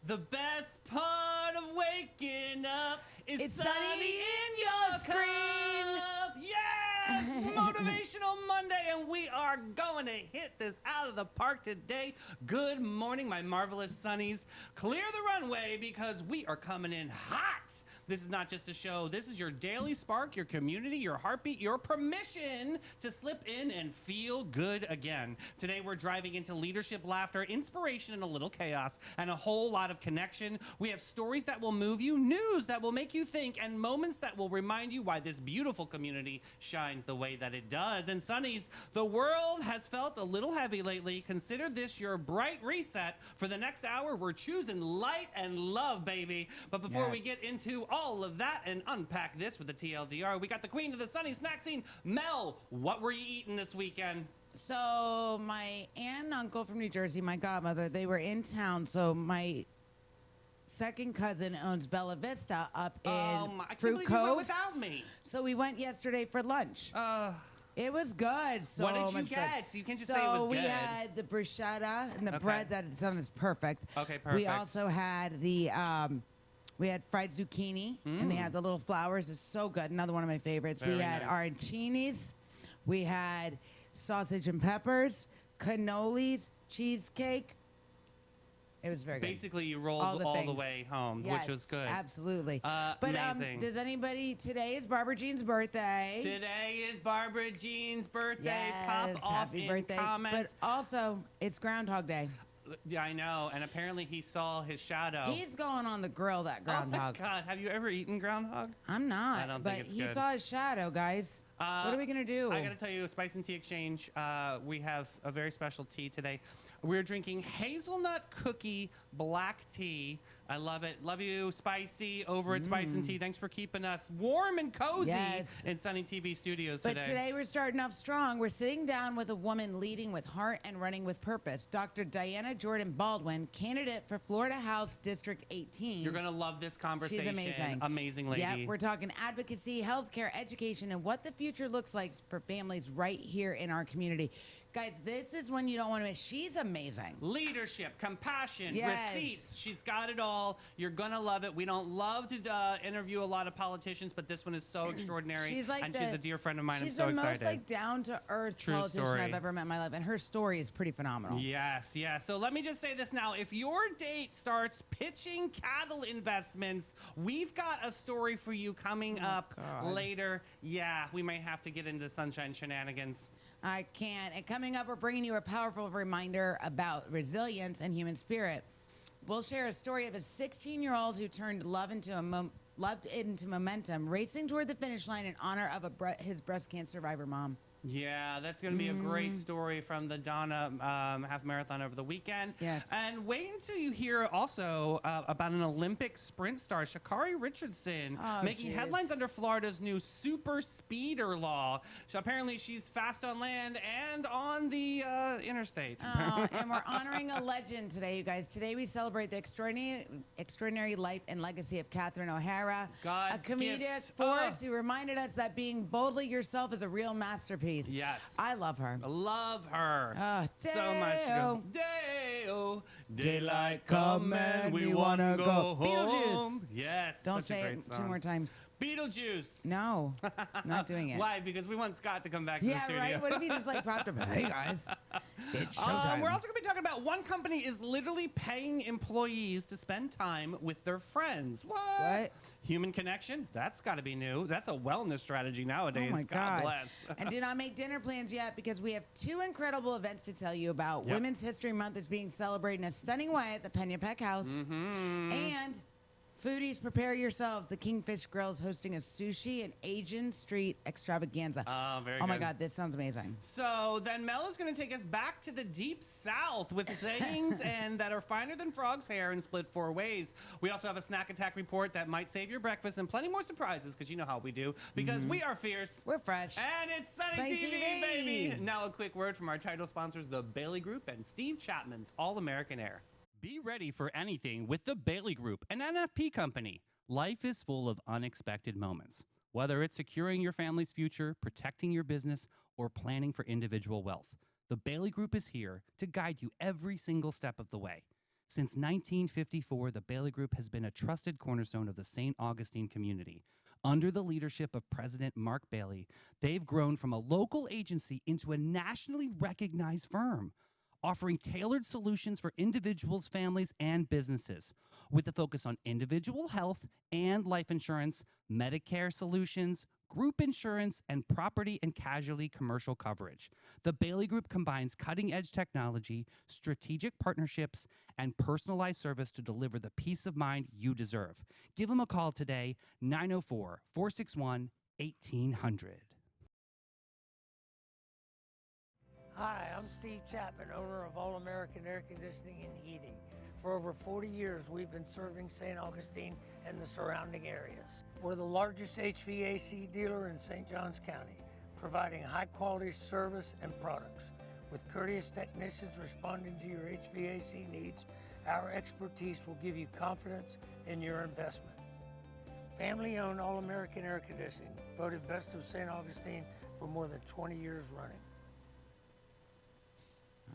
The best part of waking up is It's sunny sunny in in your your screen. cup. Yes! Motivational Monday, and we are going to hit this out of the park today. Good morning, my marvelous sunnies. Clear the runway because we are coming in hot. This is not just a show. This is your daily spark, your community, your heartbeat, your permission to slip in and feel good again. Today, we're driving into leadership, laughter, inspiration, and a little chaos, and a whole lot of connection. We have stories that will move you, news that will make you think, and moments that will remind you why this beautiful community shines the way that it does. And Sunnies, the world has felt a little heavy lately. Consider this your bright reset. For the next hour, we're choosing light and love, baby. But before we get into all of that and unpack this with the TLDR, we got the queen of the Sunny snack scene, Mel. What were you eating this weekend? So my aunt and uncle from New Jersey, my godmother, they were in town. So my second cousin owns Bella Vista up in I can't Fruit believe you went Cove. without me. So we went yesterday for lunch. It was good. So What did you much fun. get? You can't just say it was So we good. had the bruschetta and the Okay. bread that it's on is perfect. Okay, perfect. We also had the we had fried zucchini and they had the little flowers. It's so good. Another one of my favorites. Very we had nice. arancinis. We had sausage and peppers, cannolis, cheesecake. It was very good. Basically, you rolled All the all the things. way home, Yes, which was good. Absolutely. But amazing. does anybody, today is Barbara Jean's birthday. Today is Barbara Jean's birthday. Yes, Pop off happy in birthday. comments. But also, it's Groundhog Day. Yeah, I know. And apparently he saw his shadow. He's going on the grill, that Oh my groundhog. God. Have you ever eaten groundhog? I'm not. I don't but think it's he good. saw his shadow, guys. What are we gonna do? I got to tell you, Spice and Tea Exchange, we have a very special tea today. We're drinking hazelnut cookie black tea. I love it. Love you, Spicy, over at Spice and Tea. Thanks for keeping us warm and cozy Yes. in Sunny TV studios But today. today we're starting off strong. We're sitting down with a woman leading with heart and running with purpose. Dr. Diana Jordan Baldwin, candidate for Florida House District 18. You're going to love this conversation. She's amazing. Amazing lady. Yeah, we're talking advocacy, healthcare, education, and what the future looks like for families right here in our community. Guys, this is when you don't want to miss. She's amazing. Leadership, compassion, Yes. receipts. She's got it all. You're going to love it. We don't love to interview a lot of politicians, but this one is so extraordinary. She's like and she's a dear friend of mine. I'm She's so the excited. most like down-to-earth True politician story. I've ever met in my life, and her story is pretty phenomenal. Yes, yes. So let me just say this now. If your date starts pitching cattle investments, we've got a story for you coming up God. later. Yeah, we may have to get into sunshine shenanigans. I can't. And coming up, we're bringing you a powerful reminder about resilience and human spirit. We'll share a story of a 16-year-old who turned love into momentum, racing toward the finish line in honor of his breast cancer survivor mom. Yeah, that's going to be a great story from the Donna half marathon over the weekend. Yes. And wait until you hear also about an Olympic sprint star, Sha'Carri Richardson, Oh, making geez. headlines under Florida's new super speeder law. So apparently she's fast on land and on the interstate. Oh, and we're honoring a legend today, you guys. Today we celebrate the extraordinary life and legacy of Catherine O'Hara, God's a comedic gift. force who reminded us that being boldly yourself is a real masterpiece. Yes. I love her. I love her Oh, so much. Dale. Day-o, daylight coming, we wanna go Beetlejuice. home. Yes, Don't such say a great it song. 2 more times. Beetlejuice. No, not doing it. Why? Because we want Scott to come back to the Yeah, studio. right? What if he just like propped up? Hey, guys. It's showtime. We're also going to be talking about one company is literally paying employees to spend time with their friends. What? Human connection? That's got to be new. That's a wellness strategy nowadays. Oh my God. bless. And do not make dinner plans yet because we have 2 incredible events to tell you about. Yep. Women's History Month is being celebrated in a stunning way at the Pena Peck House. And foodies, prepare yourselves. The Kingfish Grill is hosting a sushi and Asian street extravaganza. Oh, very Oh my good. God, this sounds amazing. So then Mel is going to take us back to the deep south with sayings and that are finer than frog's hair and split 4 ways. We also have a snack attack report that might save your breakfast and plenty more surprises because you know how we do. Because we are fierce. We're fresh. And it's Sunny Sunny TV, TV. baby. Now a quick word from our title sponsors, the Bailey Group and Steve Chapman's All-American Air. Be ready for anything with the Bailey Group, an NFP company. Life is full of unexpected moments. Whether it's securing your family's future, protecting your business, or planning for individual wealth, the Bailey Group is here to guide you every single step of the way. Since 1954, the Bailey Group has been a trusted cornerstone of the St. Augustine community. Under the leadership of President Mark Bailey, they've grown from a local agency into a nationally recognized firm, offering tailored solutions for individuals, families, and businesses, with a focus on individual health and life insurance, Medicare solutions, group insurance, and property and casualty commercial coverage. The Bailey Group combines cutting-edge technology, strategic partnerships, and personalized service to deliver the peace of mind you deserve. Give them a call today, 904-461-1800. Hi, I'm Steve Chapman, owner of All American Air Conditioning and Heating. For over 40 years, we've been serving St. Augustine and the surrounding areas. We're the largest HVAC dealer in St. Johns County, providing high-quality service and products. With courteous technicians responding to your HVAC needs, our expertise will give you confidence in your investment. Family-owned All American Air Conditioning, voted best of St. Augustine for more than 20 years running.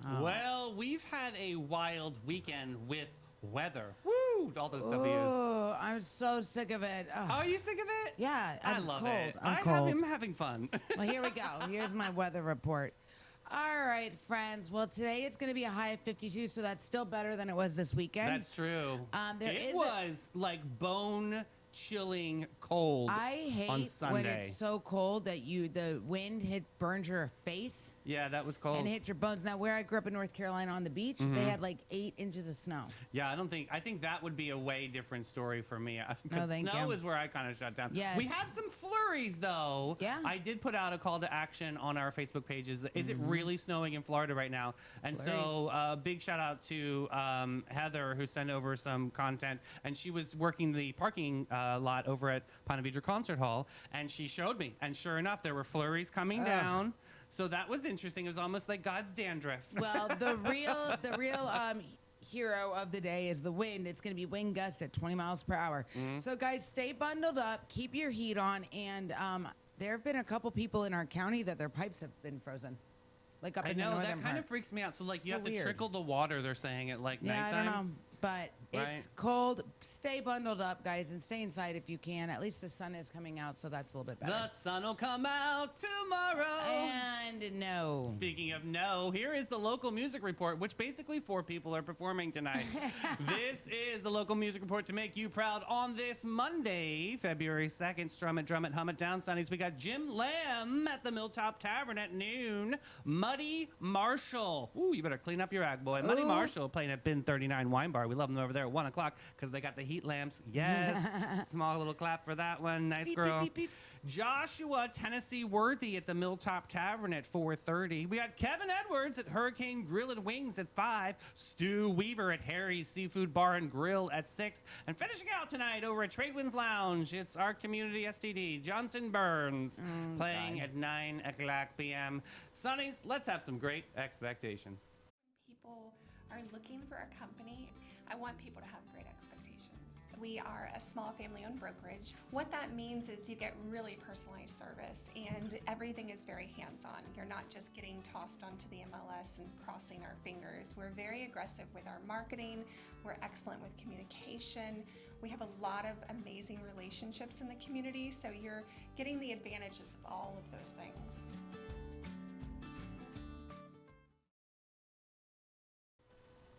Oh. Well, we've had a wild weekend with weather. Woo! All those W's. Oh, I'm so sick of it. Ugh. Oh, are you sick of it? Yeah, I love cold. it. I'm having fun. Well, here we go. Here's my weather report. All right, friends. Well, today it's going to be a high of 52, so that's still better than it was this weekend. That's true. It was like bone-chilling cold I hate on Sunday. when it's so cold that the wind burns your face. Yeah, that was cold. And hit your bones. Now, where I grew up in North Carolina on the beach, they had like 8 inches of snow. Yeah, I think that would be a way different story for me. Because snow is where I kind of shut down. Yes. We had some flurries, though. Yeah. I did put out a call to action on our Facebook pages. Is it really snowing in Florida right now? And so big shout out to Heather, who sent over some content. And she was working the parking lot over at Ponte Vedra Concert Hall. And she showed me. And sure enough, there were flurries coming down. So that was interesting. It was almost like God's dandruff. Well, the real hero of the day is the wind. It's going to be wind gust at 20 miles per hour. So, guys, stay bundled up, keep your heat on, and there have been a couple people in our county that their pipes have been frozen, like up in the northern part. That kind of freaks me out. So, like, you have to weird. trickle the water, they're saying, at, like, nighttime? I don't know. But it's cold. Stay bundled up, guys, and stay inside if you can. At least the sun is coming out, so that's a little bit better. The sun will come out tomorrow. And no. Speaking of no, here is the local music report, which basically 4 people are performing tonight. This is the local music report to make you proud on this Monday, February 2nd. Strum it, drum it, hum it down, Sonnies. We got Jim Lamb at the Milltop Tavern at noon. Muddy Marshall. Ooh, you better clean up your act, boy. Muddy Marshall playing at Bin 39 Wine Bar. We love them over there at 1 o'clock because they got the heat lamps. Yes. Small little clap for that one. Nice girl. Beep, beep, beep. Joshua Tennessee Worthy at the Milltop Tavern at 4:30. We got Kevin Edwards at Hurricane Grill and Wings at 5. Stu Weaver at Harry's Seafood Bar and Grill at 6. And finishing out tonight over at Tradewinds Lounge, it's our community STD, Johnson Burns, playing at 9 o'clock p.m. Sonnies, let's have some great expectations. People are looking for a company. I want people to have great expectations. We are a small family-owned brokerage. What that means is you get really personalized service and everything is very hands-on. You're not just getting tossed onto the MLS and crossing our fingers. We're very aggressive with our marketing. We're excellent with communication. We have a lot of amazing relationships in the community, so you're getting the advantages of all of those things.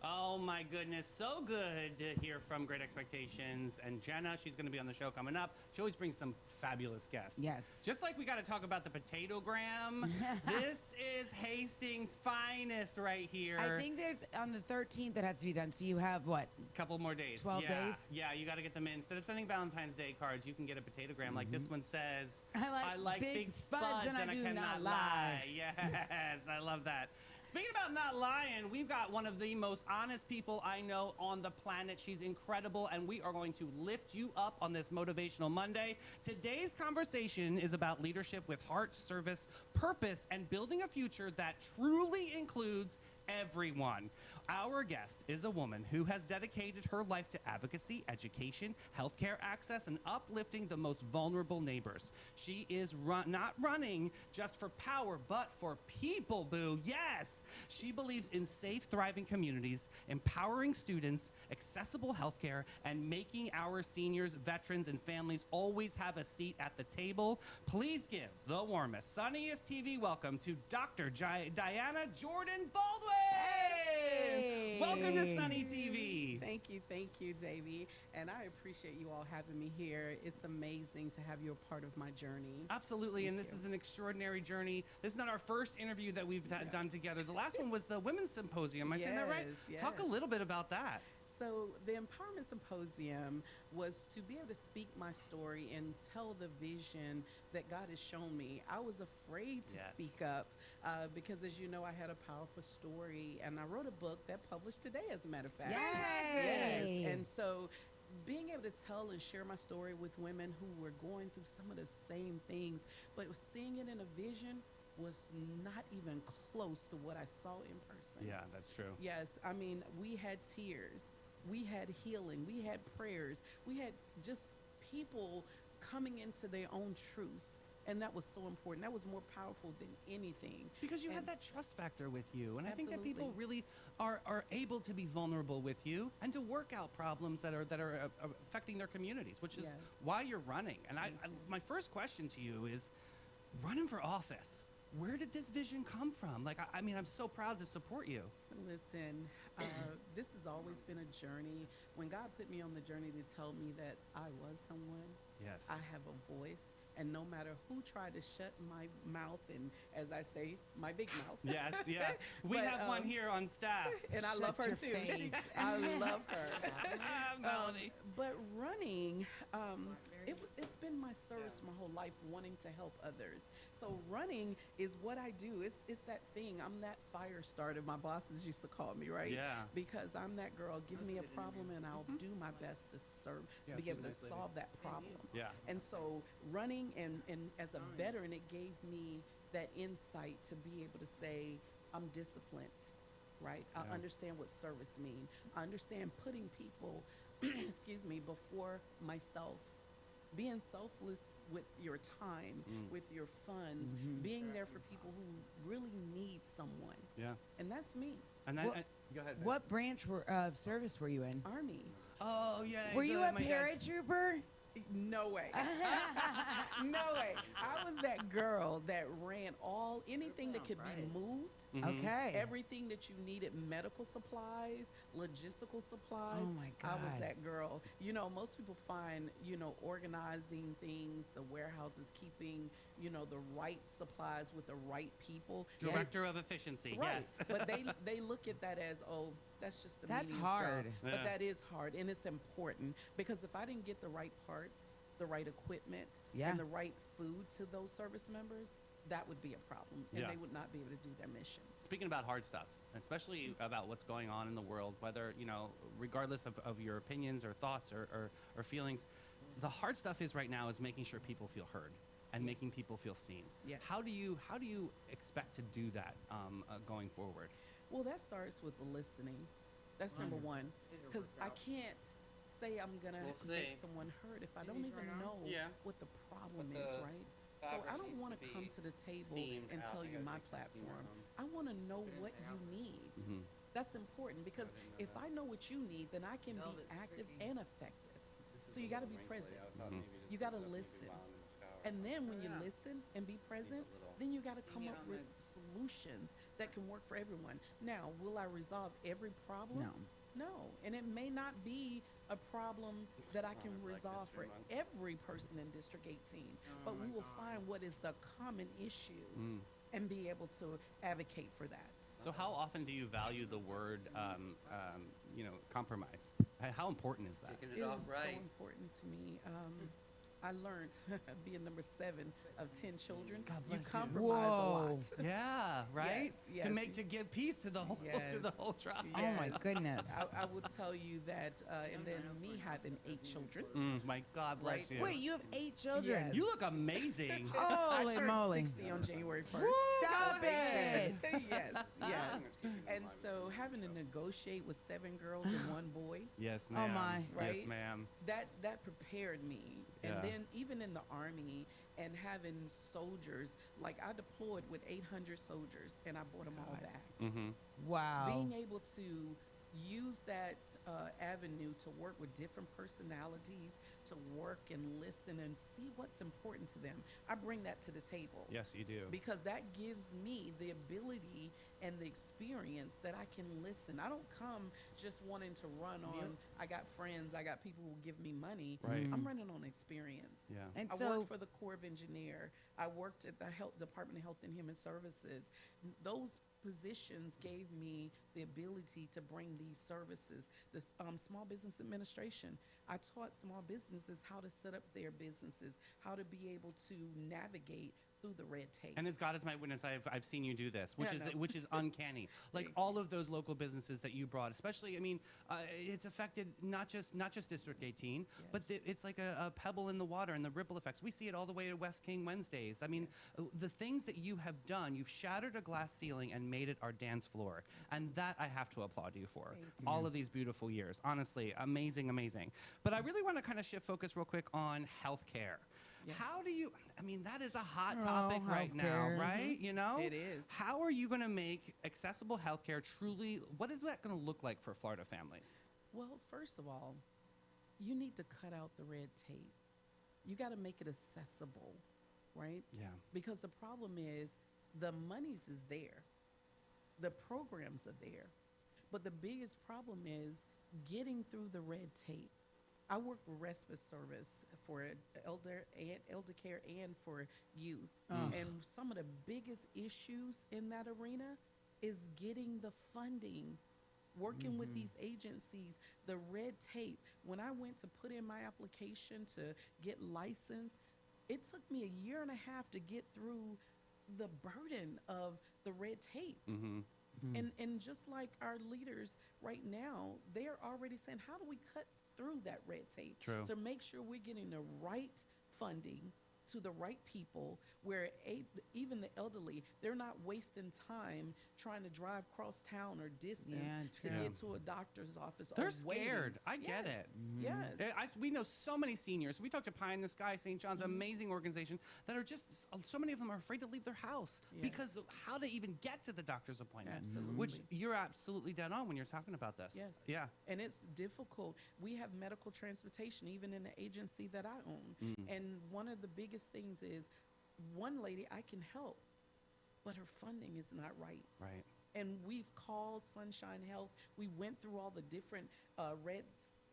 Oh my goodness, so good to hear from Great Expectations. And Jenna, she's going to be on the show coming up. She always brings some fabulous guests. Yes. Just like we got to talk about the potatogram. This is Hastings' finest right here. I think there's on the 13th that has to be done. So you have what? Couple more days. 12 days? Yeah, you got to get them in. Instead of sending Valentine's Day cards, you can get a potatogram. Like this one says, I like big spuds and I do cannot not lie. Yes, I love that. Speaking about not lying, we've got one of the most honest people I know on the planet. She's incredible, and we are going to lift you up on this Motivational Monday. Today's conversation is about leadership with heart, service, purpose, and building a future that truly includes everyone. Our guest is a woman who has dedicated her life to advocacy, education, healthcare access, and uplifting the most vulnerable neighbors. She is not running just for power, but for people, boo. Yes! She believes in safe, thriving communities, empowering students, accessible healthcare, and making our seniors, veterans, and families always have a seat at the table. Please give the warmest, sunniest TV welcome to Dr. Diana Jordan Baldwin! Hey! Welcome to Sunny TV. Thank you, Davey. And I appreciate you all having me here. It's amazing to have you a part of my journey. Absolutely, and Thank this you. is an extraordinary journey. This is not our first interview that we've done together. The last one was the Women's Symposium. Am I saying that right? Yes, Talk a yes. little bit about that. So the Empowerment Symposium was to be able to speak my story and tell the vision that God has shown me. I was afraid to Yes. speak up because, as you know, I had a powerful story, and I wrote a book that published today, as a matter of fact. Yay! Yes, and so being able to tell and share my story with women who were going through some of the same things, but seeing it in a vision was not even close to what I saw in person. Yeah, that's true. Yes, I mean, we had tears, we had healing, we had prayers, we had just people coming into their own truths. And that was so important. That was more powerful than anything. Because you have And- that trust factor with you. And I think that people Absolutely. really are able to be vulnerable with you and to work out problems that are affecting their communities, which is Yes. why you're running. And my first question to you is, running for office, where did this vision come from? Like, I mean, I'm so proud to support you. Listen, this has always been a journey. When God put me on the journey to tell me that I was someone, Yes. I have a voice. And no matter who tried to shut my mouth, and as I say, my big mouth. Yes, yeah. We But, have one here on staff. And I Shut love her your too. face. I love her. Melanie. But running, it's been my service my whole life, wanting to help others. So running is what I do. It's that thing. I'm that fire starter. My bosses used to call me, right? Yeah. Because I'm that girl. Give me a problem and I'll do my best to serve, Yeah, be she's able a to nice lady. solve that problem. Yeah. And so running and as a veteran, it gave me that insight to be able to say, I'm disciplined, right? I Yeah. understand what service means. I understand putting people, excuse me, before myself. Being selfless with your time, with your funds, being there for people who really need someone. Yeah. And that's me. And What- go ahead. What branch of service were you in? Army. Oh, yeah. Were you good. a My dad- paratrooper? No way. No way. I was that girl that ran anything that could be moved. Okay. Everything that you needed, medical supplies, logistical supplies. Oh my I was God. that girl. You know, most people find, organizing things, the warehouses, keeping, the right supplies with the right people. Director of Efficiency. Right. Yes. But they look at that as, oh, that's just a That's meaningless hard. job. Yeah. But that is hard, and it's important, because if I didn't get the right parts, the right equipment, Yeah. and the right food to those service members, that would be a problem, and Yeah. they would not be able to do their mission. Speaking about hard stuff, especially about what's going on in the world, whether, regardless of your opinions or thoughts or feelings, the hard stuff is right now is making sure people feel heard and making people feel seen. Yes. How do you expect to do that going forward? Well, that starts with listening. That's number one, because I can't say I'm gonna We'll make see. someone hurt if I don't even know Yeah. what the problem What is, the right? So fabric I don't needs want to to come be to the table steamed and out. tell I you gotta my take the steamer platform. home. I want to know what you need. That's important, because if I know what you need, then I can be active and effective. So you got to be present. You got to listen. And then when you listen and be present, then you got to come up with solutions that can work for everyone. Now, will I resolve every problem? No. No. And it may not be a problem that I can resolve for every person in District 18, but we will find what is the common issue and be able to advocate for that. So how often do you value the word, compromise? How important is that? It is so important to me. I learned being number 7 of 10 children, God you bless you. compromise a lot. Yeah, right. Yes, To yes. to give peace to the whole tribe. Oh my Yes. goodness. I will tell you that, and then me having 8 children. My God bless Right. you. Wait, you have 8 children? Yes. You look amazing. Holy I turned moly. 60 on January 1st. Stop it. Yes, yes. And so having to negotiate with 7 girls and 1 boy, Yes, Oh, ma'am. my. Right? Yes, ma'am. that prepared me. And Yeah. then even in the Army and having soldiers, like I deployed with 800 soldiers and I brought them all back. Mm-hmm. Wow. Being able to use that avenue to work with different personalities, to work and listen and see what's important to them. I bring that to the table. Yes, you do. Because that gives me the ability and the experience that I can listen. I don't come just wanting to run on, I got friends, I got people who give me money. Right. I'm running on experience. Yeah. And I so, worked for the Corps of Engineer. I worked at the Department of Health and Human Services. Those positions gave me the ability to bring these services. The Small Business Administration, I taught small businesses how to set up their businesses, how to be able to navigate through the red tape. And as God is my witness, I've seen you do this, which Yeah, I know. which is uncanny. Like Thank all of those local businesses that you brought, especially, I mean, it's affected not just District 18, but it's like a pebble in the water and the ripple effects. We see it all the way to West King Wednesdays. I mean, the things that you have done, you've shattered a glass ceiling and made it our dance floor, and that I have to applaud you for. Thank you. All of these beautiful years, honestly, amazing, amazing. But I really want to kind of shift focus real quick on healthcare. Yes. How do you, I mean, that is a hot topic right now, healthcare. right? You know? It is. How are you going to make accessible healthcare truly, what is that going to look like for Florida families? Well, first of all, you need to cut out the red tape. You got to make it accessible, right? Yeah. Because the problem is the monies is there. The programs are there. But the biggest problem is getting through the red tape. I work with respite service for elder care and for youth. And some of the biggest issues in that arena is getting the funding, working with these agencies, the red tape. When I went to put in my application to get licensed, it took me 1.5 years to get through the burden of the red tape. Mm-hmm. And just like our leaders right now, they're already saying, how do we cut through that red tape True. to make sure we're getting the right funding to the right people, where even the elderly, they're not wasting time trying to drive cross town or distance to true. get to a doctor's office. They're or waiting. scared. I get Yes. it. Yes. We know so many seniors. We talked to Pie in the Sky, St. John's, amazing organization, that are just, so many of them are afraid to leave their house because of how to even get to the doctor's appointment. Absolutely. Which you're absolutely dead on when you're talking about this. Yes. Yeah. And it's difficult. We have medical transportation, even in the agency that I own. And one of the biggest things is, one lady I can help, but her funding is not right. Right. And we've called Sunshine Health. We went through all the different red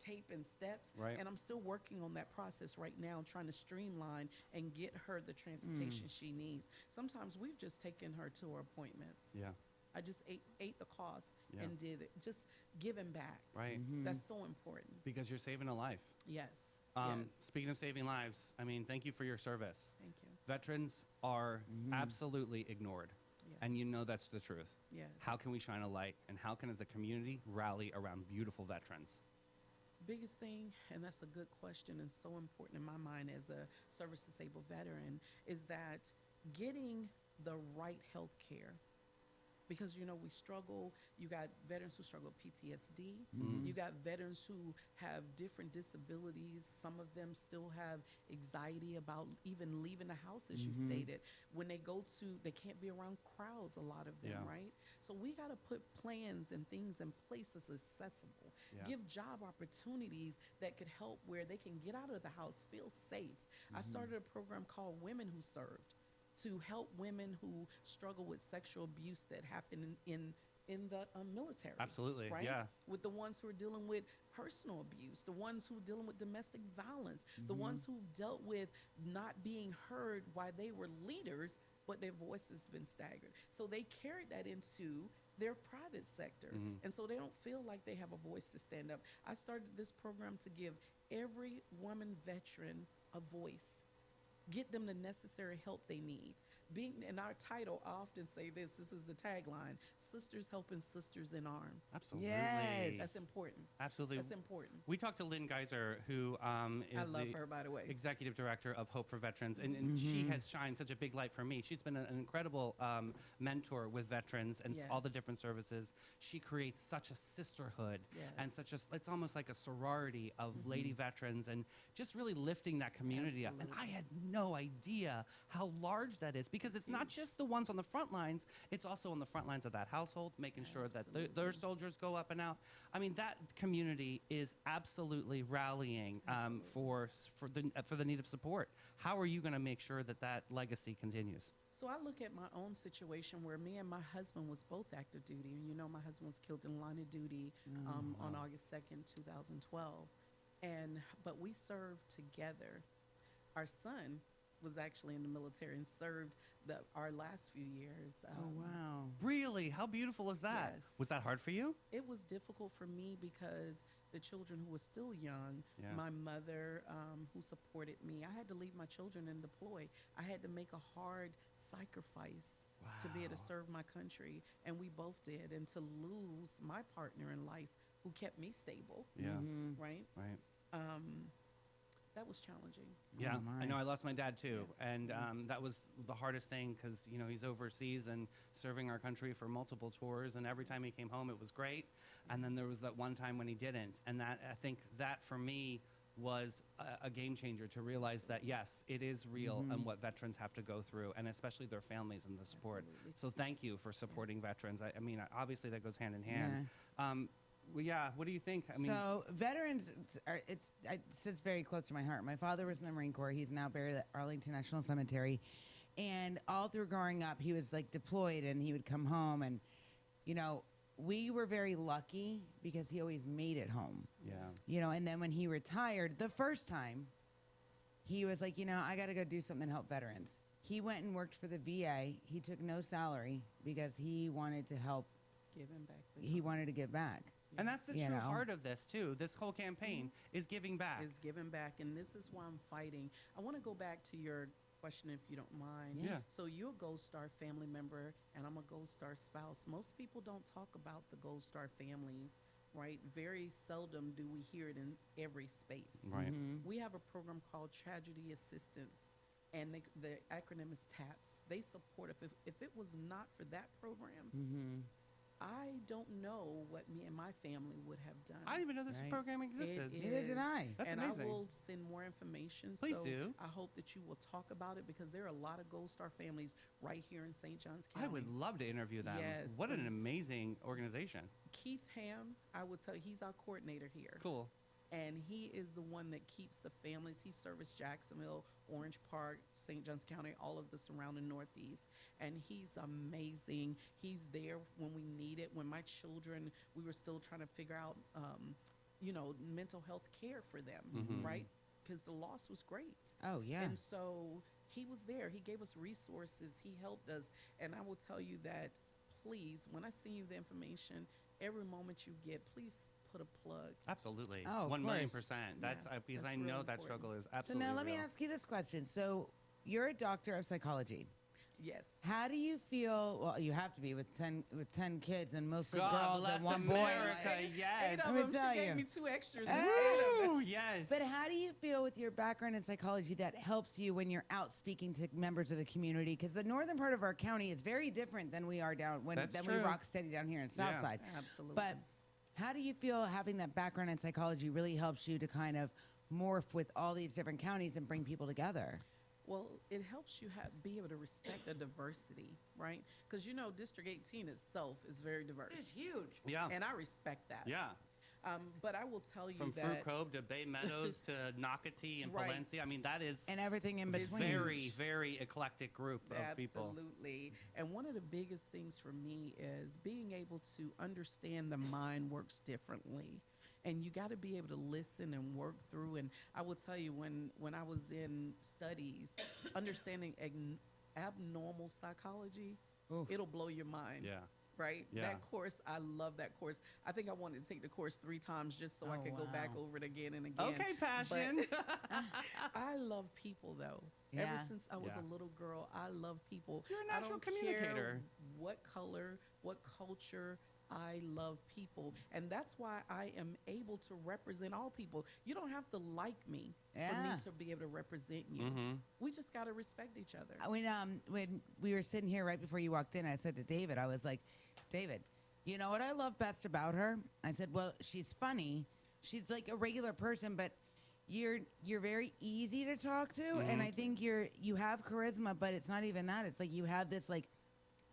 tape and steps. Right. And I'm still working on that process right now, trying to streamline and get her the transportation she needs. Sometimes we've just taken her to her appointments. Yeah. I just ate the cost Yeah. and did it. Just giving back. Right. That's so important. Because you're saving a life. Yes. Yes. Speaking of saving lives, I mean, thank you for your service. Thank you. Veterans are absolutely ignored, Yes. and you know that's the truth. Yes. How can we shine a light, and how can, as a community, rally around beautiful veterans? Biggest thing, and that's a good question and so important in my mind as a service disabled veteran, is that getting the right health care. Because, you know, we struggle. You got veterans who struggle with PTSD. You got veterans who have different disabilities. Some of them still have anxiety about even leaving the house, as you stated. When they go to, they can't be around crowds, a lot of them, Yeah. right? So we got to put plans and things in place that's accessible. Yeah. Give job opportunities that could help where they can get out of the house, feel safe. I started a program called Women Who Served, to help women who struggle with sexual abuse that happen in the military. Absolutely, right? yeah. With the ones who are dealing with personal abuse, the ones who are dealing with domestic violence, the ones who've dealt with not being heard while they were leaders, but their voice has been staggered. So they carried that into their private sector. And so they don't feel like they have a voice to stand up. I started this program to give every woman veteran a voice. Get them the necessary help they need. being in our title, I often say this is the tagline: sisters helping sisters in arm. Absolutely. Yes. That's important. Absolutely. That's important. We talked to Lynn Geyser, who I is love the her, by the way. executive director of Hope for Veterans, and she has shined such a big light for me. She's been an incredible mentor with veterans and all the Yes. different services. She creates such a sisterhood and Yes. such a, it's almost like a sorority of lady veterans, and just really lifting that community up. And I Absolutely. had no idea how large that is, because it's not just the ones on the front lines, it's also on the front lines of that household, making sure that their soldiers go up and out. I mean, that community is absolutely rallying for the need of support. How are you going to make sure that that legacy continues? So I look at my own situation where me and my husband was both active duty. And you know, my husband was killed in line of duty on August 2nd, 2012. But we served together. Our son was actually in the military and served our last few years. Oh, wow. Really? How beautiful is that? Yes. Was that hard for you? It was difficult for me because the children who were still young, Yeah. my mother who supported me, I had to leave my children and deploy. I had to make a hard sacrifice to be able to Wow. serve my country, and we both did. And to lose my partner in life who kept me stable, Yeah. right? Right. That was challenging. Yeah, Oh, I my. know. I lost my dad too, and that was the hardest thing, because he's overseas and serving our country for multiple tours, and every time he came home, it was great. And then there was that one time when he didn't, and that, I think that for me was a game changer, to realize that yes, it is real, and what veterans have to go through, and especially their families and the support. Absolutely. So thank you for supporting veterans. I mean, obviously that goes hand in hand. Well, yeah. What do you think? I mean, So veterans, it sits very close to my heart. My father was in the Marine Corps. He's now buried at Arlington National Cemetery. And all through growing up, he was like deployed, and he would come home. And, we were very lucky because he always made it home. yeah. And then when he retired the first time, he was like, I got to go do something to help veterans. He went and worked for the VA. He took no salary because he wanted to help. Giving back. He wanted to give back. And that's the You true know. heart of this too. This whole campaign is giving back. Is giving back, and this is why I'm fighting. I want to go back to your question, if you don't mind. Yeah. So you're a Gold Star family member, and I'm a Gold Star spouse. Most people don't talk about the Gold Star families, right? Very seldom do we hear it in every space. Right. We have a program called Tragedy Assistance, and the acronym is TAPS. They support. If it was not for that program, I don't know what me and my family would have done. I didn't even know this Right. program existed. It Neither did is. I. That's and amazing. I will send more information. Please so do. I hope that you will talk about it, because there are a lot of Gold Star families right here in St. Johns County. I would love to interview them. Yes, What an and- amazing organization. Keith Ham, I will tell you, he's our coordinator here. Cool. And he is the one that keeps the families. He serviced Jacksonville, Orange Park, St. Johns County, all of the surrounding Northeast. And he's amazing. He's there when we need it. When my children, we were still trying to figure out, mental health care for them, right? Because the loss was great. Oh, yeah. And so he was there. He gave us resources. He helped us. And I will tell you that, please, when I send you the information, every moment you get, please put a plug. Absolutely. Oh, of 1,000,000%. course. That's Yeah, because that's I know really that important. struggle is So absolutely now let me real. ask you this question. So you're a doctor of psychology. Yes. How do you feel? Well, you have to be with 10 kids and mostly God girls bless and one America. boy. Yes. 8 of Let me them, tell she gave you. me 2 extras. Woo, yes. But how do you feel with your background in psychology that helps you when you're out speaking to members of the community? Because the northern part of our county is very different than we are down we That's rock true. steady down here in Yeah. Southside. Absolutely. But how do you feel having that background in psychology really helps you to kind of morph with all these different counties and bring people together? Well, it helps you be able to respect the diversity, right? Because District 18 itself is very diverse. huge. Yeah. And I respect that. Yeah. But I will tell you From Fruit that Cove to Bay Meadows to Nocatee and Right. Palencia. I mean, that is And everything in a between. very, very eclectic group of people. Absolutely. And one of the biggest things for me is being able to understand the mind works differently. And you got to be able to listen and work through. And I will tell you, when I was in studies, understanding abnormal psychology, Oof. it'll blow your mind. Yeah. Right? Yeah. That course, I love that course. I think I wanted to take the course 3 times just so I Oh, could go back wow. over it again and again. Okay, passion. I love people, though. Yeah. Ever since I was Yeah. a little girl, I love people. You're a I natural don't care communicator. what color, what culture. I love people, and that's why I am able to represent all people. You don't have to like me for Yeah. me to be able to represent you. Mm-hmm. We just got to respect each other. When we were sitting here right before you walked in, I said to David, I was like, David, you know what I love best about her? I said, well, she's funny. She's like a regular person, but you're very easy to talk to, and I think you have charisma, but it's not even that. It's like you have this like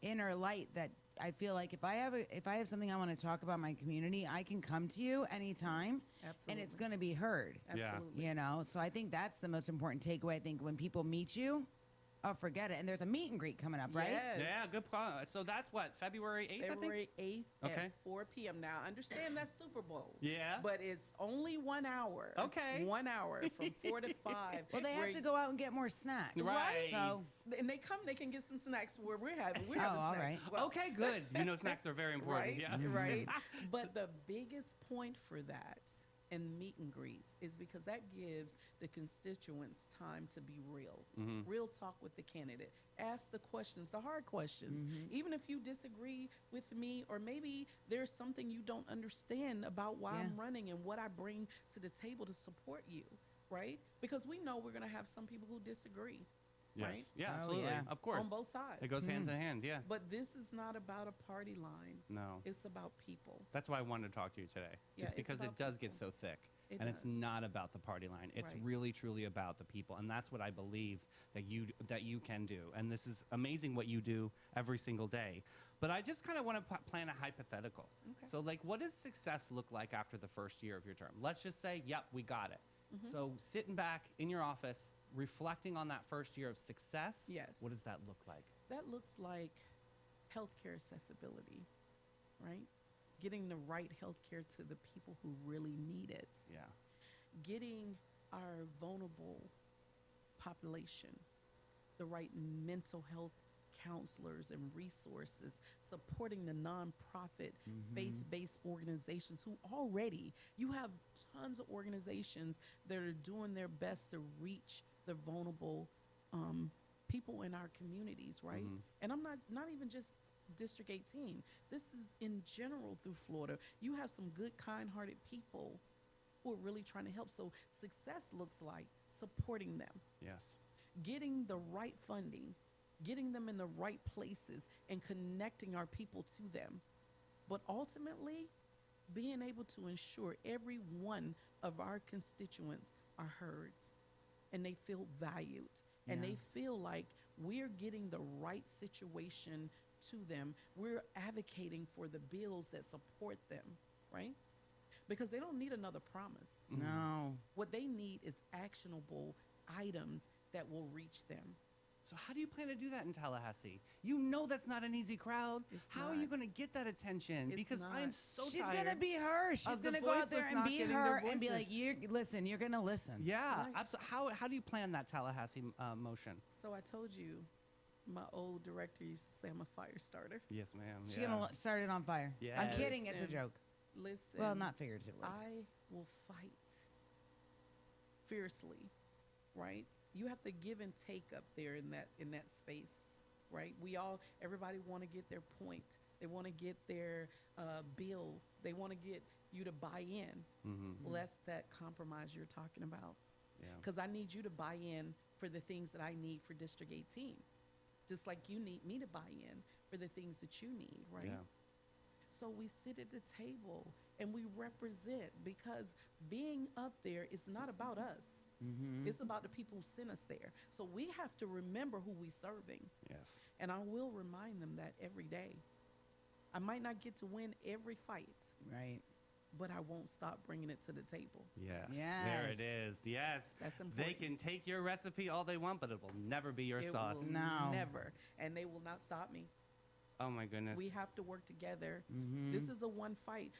inner light that I feel like if I have something I want to talk about in my community, I can come to you anytime, and it's Absolutely. going to be heard. Yeah. Absolutely. You know, so I think that's the most important takeaway. I think when people meet you, oh, forget it. And there's a meet and greet coming up, right? Yes. Yeah, good call. So that's what, February 8th, I think? February 8th Okay. at 4 p.m. Now, understand that's Super Bowl. Yeah. But it's only 1 hour. Okay. 1 hour from 4 to 5. Well, they have to go out and get more snacks. Right. So, And they can get some snacks where we're having Oh, snacks all right. as well. Okay, good. You know, snacks are very important. Right, Yeah. right. But the biggest point for that and meet and greets is because that gives the constituents time to be real. Real talk with the candidate. Ask the questions, the hard questions. Even if you disagree with me, or maybe there's something you don't understand about why I'm Yeah. running and what I bring to the table to support you, right? Because we know we're going to have some people who disagree. Yes. Right? Yeah, Oh, absolutely. yeah. Of course. On both sides. It goes hands in hand, yeah. But this is not about a party line. No. It's about people. That's why I wanted to talk to you today. Yeah, Just it's because it about does get people. so thick. It And it's does. not about the party line. It's Right. really, truly about the people. And that's what I believe that you can do. And this is amazing what you do every single day. But I just kind of want to plan a hypothetical. Okay. So, like, what does success look like after the first year of your term? Let's just say, yep, we got it. Mm-hmm. So, sitting back in your office, reflecting on that first year of success, Yes. what does that look like? That looks like healthcare accessibility, right? Getting the right healthcare to the people who really need it. Yeah. Getting our vulnerable population the right mental health counselors and resources, supporting the nonprofit faith-based organizations who already, you have tons of organizations that are doing their best to reach the vulnerable people in our communities, right? And I'm not even just District 18. This is in general through Florida. You have some good, kind-hearted people who are really trying to help. So success looks like supporting them, Yes. getting the right funding, getting them in the right places, and connecting our people to them. But ultimately, being able to ensure every one of our constituents are heard and they feel valued and Yeah. they feel like we're getting the right situation to them. We're advocating for the bills that support them, right? Because they don't need another promise. No. What they need is actionable items that will reach them. So how do you plan to do that in Tallahassee? You know that's not an easy crowd. It's How are you not. going to get that attention? It's because I am not. so She's tired. gonna be her. She's of the gonna go out there voiceless and not be getting her their and be like, voices. you're gonna listen. Yeah, Right. absolutely. How do you plan that Tallahassee motion? So I told you, my old director used to say I'm a fire starter. Yes, ma'am. She's gonna start it on fire. I'm Yes. kidding. It's a Listen. joke. Listen. Well, not figuratively. I will fight fiercely, right? You have to give and take up there in that space, right? Everybody want to get their point. They want to get their bill. They want to get you to buy in. Well, that's that compromise you're talking about. Yeah. Because I need you to buy in for the things that I need for District 18, just like you need me to buy in for the things that you need, right? Yeah. So we sit at the table and we represent, because being up there is not about us. It's about the people who sent us there. So we have to remember who we serving. Yes. And I will remind them that every day. I might not get to win every fight, Right. but I won't stop bringing it to the table. Yes. Yes. There it is. Yes. That's They important. can take your recipe all they want, but it will never be your It sauce. will No. never. And they will not stop me. Oh my goodness. We have to work together. This is a one fight.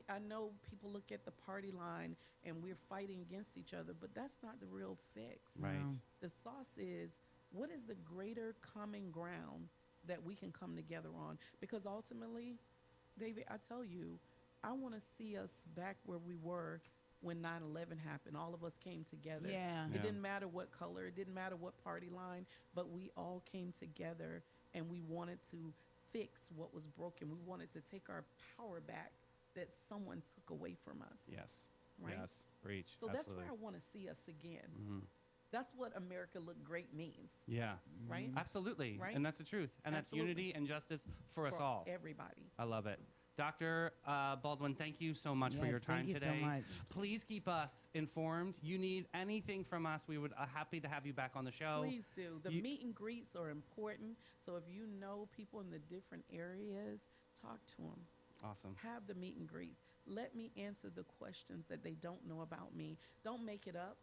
I know people look at the party line and we're fighting against each other, but that's not the real fix. Right. No. The sauce is, what is the greater common ground that we can come together on? Because ultimately, David, I tell you, I want to see us back where we were when 9/11 happened. All of us came together. Yeah. It Yeah. didn't matter what color, it didn't matter what party line, but we all came together and we wanted to fix what was broken. We wanted to take our power back that someone took away from us. Yes. Right? Yes. Preach. So Absolutely. that's where I want to see us again. That's what America Look Great means, Yeah. right? Absolutely. Right? And that's the truth. And Absolutely. that's unity and justice for us For all. everybody. I love it. Dr. Baldwin, thank you so much for Yes, your time thank you so today. much. Please keep us informed. You need anything from us, we would happy to have you back on the show. Please do. The You- meet and greets are important. So if you know people in the different areas, talk to them. Awesome. Have the meet and greets. Let me answer the questions that they don't know about me. Don't make it up.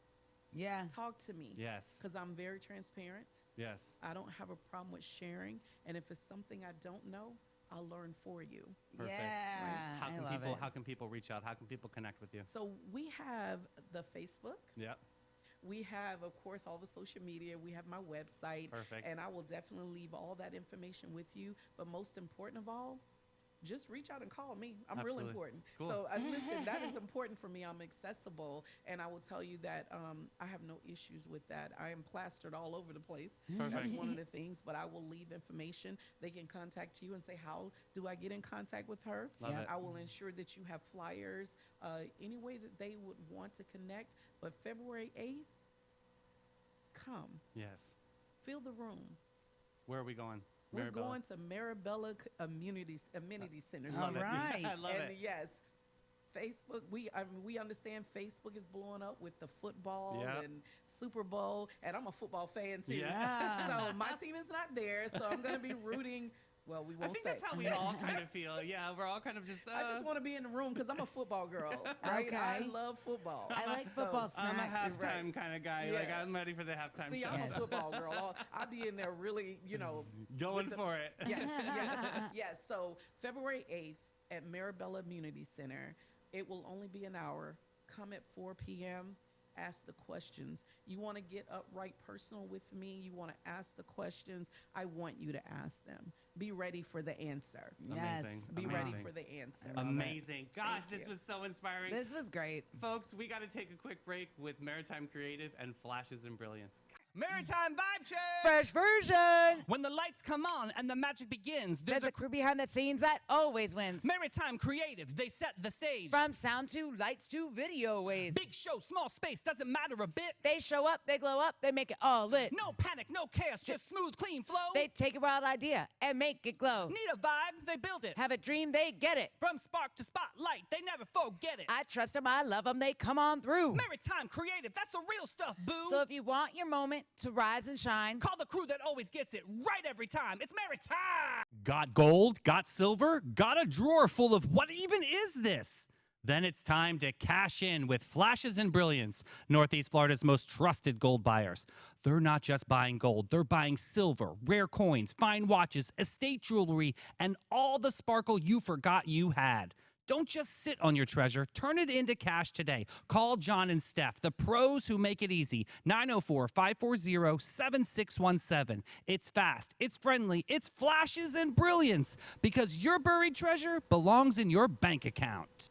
Yeah. Talk to me. Yes. Because I'm very transparent. Yes. I don't have a problem with sharing. And if it's something I don't know, I'll learn for you. Perfect. Yeah. How I can love people it. how can people reach out? How can people connect with you? So we have the Facebook. Yep. We have, of course, all the social media. We have my website. Perfect. And I will definitely leave all that information with you. But most important of all, just reach out and call me. I'm real Absolutely. important. Cool. So listen, that is important for me. I'm accessible. And I will tell you that I have no issues with that. I am plastered all over the place. That's Perfect. one of the things. But I will leave information. They can contact you and say, how do I get in contact with her? Love Yeah. it. I will ensure that you have flyers, any way that they would want to connect. But February 8th, come. Yes. Fill the room. Where are we going? We're Maribel? going to Maribella Amenity Center. All Love it. right. I love and it. yes, Facebook. We understand Facebook is blowing up with the football Yeah. and Super Bowl, and I'm a football fan too. Yeah. So my team is not there, so I'm going to be rooting. Well, we I won't think say. that's how we all kind of feel. Yeah, we're all kind of just. I just want to be in the room because I'm a football girl. Right? Okay. I love football. I like So, football I'm a snacks. halftime kind of guy. Like Yeah. I'm ready for the halftime See, show. I'm a football girl. I'll be in there really, Going with the- for it. yes, yes, yes. So February 8th at Maribella Immunity Center. It will only be an hour. Come at 4 p.m. Ask the questions. You want to get upright personal with me. You want to ask the questions. I want you to ask them. Be ready for the answer. Yes. Amazing. Be Amazing. ready for the answer. Amazing. Gosh, Thank this you. was so inspiring. This was great. Folks, we got to take a quick break with Maritime Creative and Flashes and Brilliance. Maritime Vibe Check! Fresh version. When the lights come on and the magic begins, There's a crew behind the scenes that always wins. Maritime Creative, they set the stage. From sound to lights to video waves. Big show, small space, doesn't matter a bit. They show up, they glow up, they make it all lit. No panic, no chaos, just smooth, clean flow. They take a wild idea and make it glow. need a vibe, they build it. Have a dream, they get it. From spark to spotlight, they never forget it. I trust them, I love them, they come on through. Maritime Creative, that's the real stuff, boo. So if you want your moment to rise and shine, call the crew that always gets it right every time. It's Maritime. Got gold? Got silver? Got a drawer full of what even is this? Then it's time to cash in with Flashes and Brilliance, Northeast Florida's most trusted gold buyers. They're not just buying gold, they're buying silver, rare coins, fine watches, estate jewelry, and all the sparkle you forgot you had. Don't just sit on your treasure. Turn it into cash today. Call John and Steph, the pros who make it easy. 904-540-7617. It's fast, it's friendly, it's Flashes and Brilliance, because your buried treasure belongs in your bank account.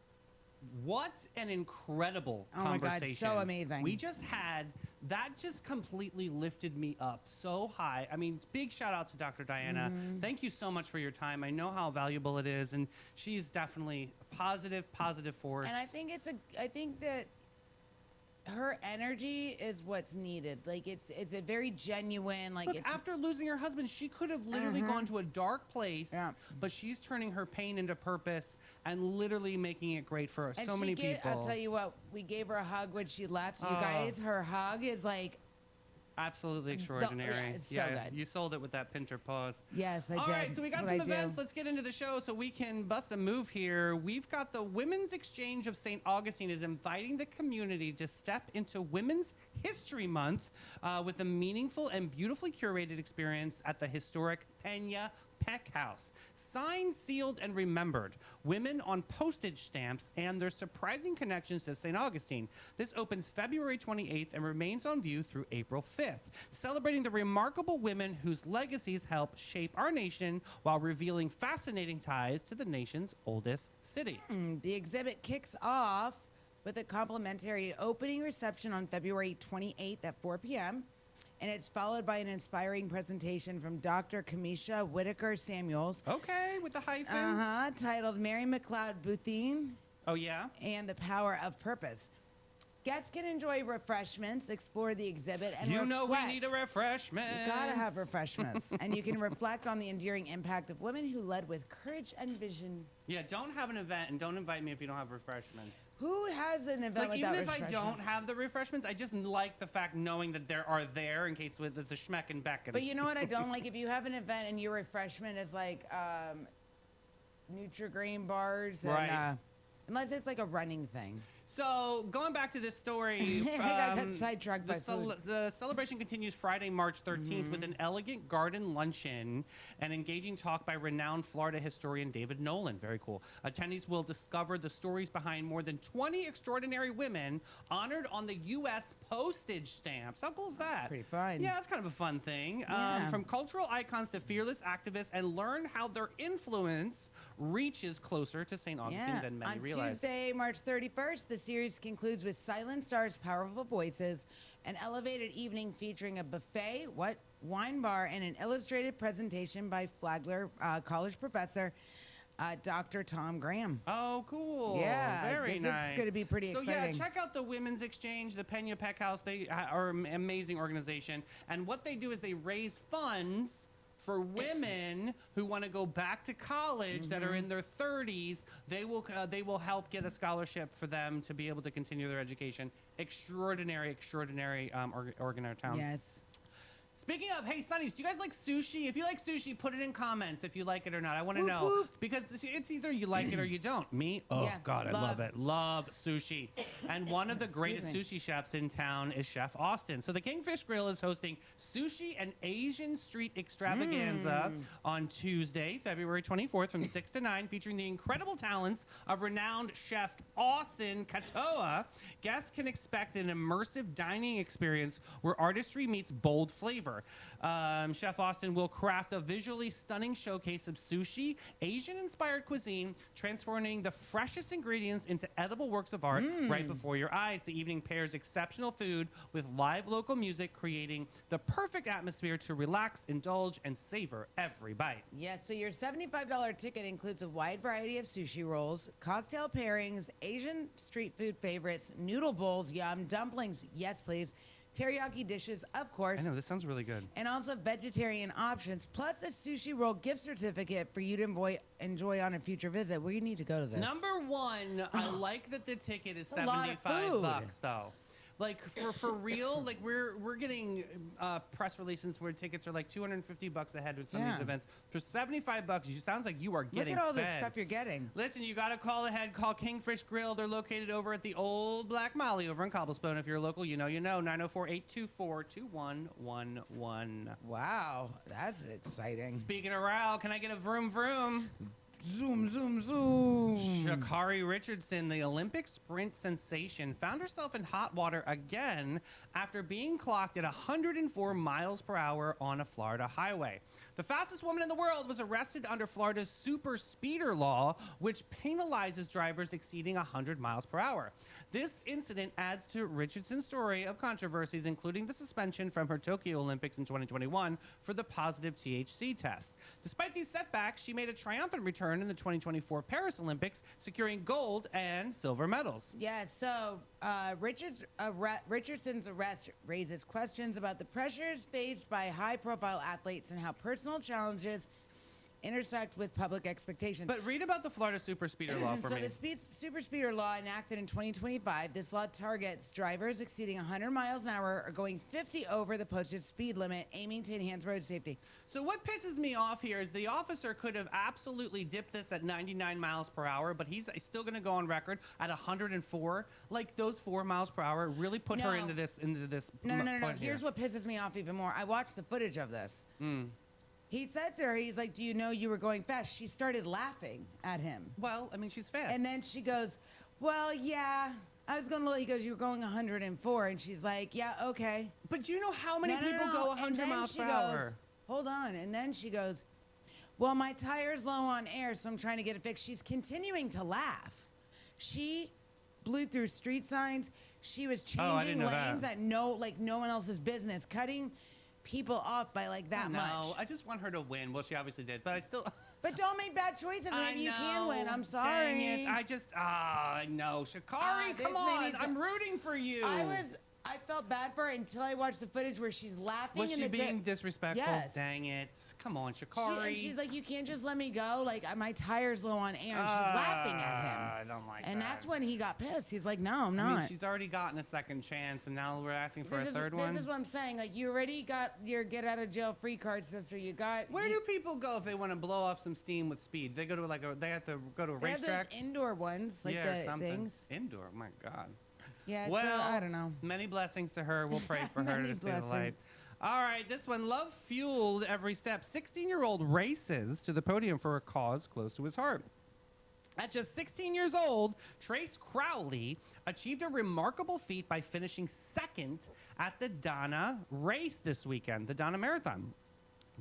What an incredible Oh my God, conversation. so amazing. We just had, that just completely lifted me up so high. I mean, big shout out to Dr. Diana. Mm-hmm. Thank you so much for your time. I know how valuable it is, and she's definitely a positive force. and I think that her energy is what's needed. Like it's a very genuine, like Look, it's after losing her husband, she could have literally gone to a dark place, Yeah. but she's turning her pain into purpose and literally making it great for and so many people. I'll tell you what, we gave her a hug when she left. You Oh. guys, her hug is like, Absolutely extraordinary. it's so good. You sold it with that Pinter pose. yes, I All did. right, so we got That's some what I do. events. Let's get into the show so we can bust a move here. We've got the Women's Exchange of St. Augustine is inviting the community to step into Women's History Month with a meaningful and beautifully curated experience at the historic Pena Peck House. Signed, sealed, and remembered. Women on postage stamps and their surprising connections to St. Augustine. This opens February 28th and remains on view through April 5th, celebrating the remarkable women whose legacies helped shape our nation while revealing fascinating ties to the nation's oldest city. The exhibit kicks off with a complimentary opening reception on February 28th at 4 p.m. And it's followed by an inspiring presentation from Dr. Kamisha Whitaker Samuels. Okay, with the hyphen. Titled Mary McLeod Bethune Oh, yeah? and the Power of Purpose. Guests can enjoy refreshments, explore the exhibit, and You know reflect. we need a refreshment. You gotta have refreshments. And you can reflect on the enduring impact of women who led with courage and vision. Yeah, don't have an event and don't invite me if you don't have refreshments. Who has an event Like, without even if I refreshments? don't have the refreshments, I just like the fact knowing that there are there in case with the schmeck and beckons. But you know what I don't like? If you have an event and your refreshment is like Nutri-Grain bars, and, Right. unless it's like a running thing. So, going back to this story, I got sidetracked by food. the celebration continues Friday, March 13th with an elegant garden luncheon and engaging talk by renowned Florida historian David Nolan. Very cool. Attendees will discover the stories behind more than 20 extraordinary women honored on the U.S. postage stamps. How cool is that? pretty fun. Yeah, that's kind of a fun thing. Yeah. From cultural icons to fearless activists, and learn how their influence reaches closer to St. Augustine than many on realize. Tuesday, March 31st, the series concludes with Silent Stars' Powerful Voices, an elevated evening featuring a buffet, wine bar, and an illustrated presentation by Flagler College professor Dr. Tom Graham. Oh, cool. Yeah, Very this nice. is gonna be pretty exciting. So, yeah, check out the Women's Exchange, the Pena Peck House. They are an amazing organization. And what they do is they raise funds for women who want to go back to college that are in their 30s. They will help get a scholarship for them to be able to continue their education. Extraordinary town. Yes. Speaking of, hey, Sonnies, do you guys like sushi? If you like sushi, put it in comments if you like it or not. I want to Whoop, know. whoop. Because it's either you like it or you don't. Me? Oh, Yeah, God, I love. love it. Love sushi. And one of the greatest me. sushi chefs in town is Chef Austin. So the Kingfish Grill is hosting Sushi and Asian Street Extravaganza on Tuesday, February 24th from 6 to 9, featuring the incredible talents of renowned Chef Austin Katoa. Guests can expect an immersive dining experience where artistry meets bold flavor. Chef Austin will craft a visually stunning showcase of sushi, Asian-inspired cuisine, transforming the freshest ingredients into edible works of art right before your eyes. The evening pairs exceptional food with live local music, creating the perfect atmosphere to relax, indulge, and savor every bite. Yes, so your $75 ticket includes a wide variety of sushi rolls, cocktail pairings, Asian street food favorites, noodle bowls, yum, dumplings, yes please, teriyaki dishes, of course, I know, this sounds really good. and also vegetarian options, plus a sushi roll gift certificate for you to enjoy on a future visit. We need to go to this. Number one, I like that the ticket is a lot of $75 food. though. Like for real, like we're getting press releases where tickets are like $250 ahead with some of Yeah. these events. For $75, you sounds like you are Look getting at all this fed. stuff you're getting. Listen, you got to call ahead. Call Kingfish Grill. They're located over at the Old Black Molly over in Cobblestone. If you're local, you know. 904-824-2111. Wow, that's exciting. Speaking of Raoul, can I get a vroom vroom? Zoom, zoom, zoom. Sha'Carri Richardson, the Olympic sprint sensation, found herself in hot water again after being clocked at 104 miles per hour on a Florida highway. The fastest woman in the world was arrested under Florida's super speeder law, which penalizes drivers exceeding 100 miles per hour. This incident adds to Richardson's story of controversies, including the suspension from her Tokyo Olympics in 2021 for the positive THC test. Despite these setbacks, she made a triumphant return in the 2024 Paris Olympics, securing gold and silver medals. Yeah, so Richardson's arrest raises questions about the pressures faced by high-profile athletes and how personal challenges intersect with public expectations. But read about the Florida super speeder law for so me. the super speeder law enacted in 2025, this law targets drivers exceeding 100 miles an hour or going 50 over the posted speed limit, aiming to enhance road safety. So what pisses me off here is the officer could have absolutely dipped this at 99 miles per hour, but he's still going to go on record at 104. Like those 4 miles per hour really put her No. into this. No. point here. Here's what pisses me off even more. I watched the footage of this. He said to her, he's like, do you know you were going fast? She started laughing at him. Well, I mean, she's fast. And then she goes, well, yeah, I was going to, he goes, you were going 104. And she's like, yeah, okay. But do you know how many No. people go And 100 then miles she per goes, hour? Hold on. And then she goes, well, my tire's low on air, so I'm trying to get it fixed. She's continuing to laugh. She blew through street signs. She was Oh, I didn't changing know lanes that. that no one else's business, cutting people off by like that No, much. I just want her to win. Well, she obviously did, but I still. But don't make bad choices. Maybe you can win. I'm sorry. Dang it. I just, no. Shikari, This come made me on. so- I'm rooting for you. I felt bad for her until I watched the footage where she's laughing. Was in she the being disrespectful? Yes. Dang it. Come on, Shikari. And she's like, you can't just let me go. Like, my tire's low on air. And she's laughing at him. I don't like that. And that's when he got pissed. He's like, no, I'm I not. mean, she's already gotten a second chance, and now we're asking for a third one. This is what I'm saying. Like, you already got your get out of jail free card, sister. You got. Where do people go if they want to blow off some steam with speed? They go to they have to go to a They have racetrack? those indoor ones, like yeah, or the something. things. Indoor, my God. Yeah, Well, so I don't know. Many blessings to her. We'll pray for her Many to see the light. blessings. All right, this one, love fueled every step. 16-year-old races to the podium for a cause close to his heart. At just 16 years old, Trace Crowley achieved a remarkable feat by finishing second at the Donna race this weekend, the Donna Marathon,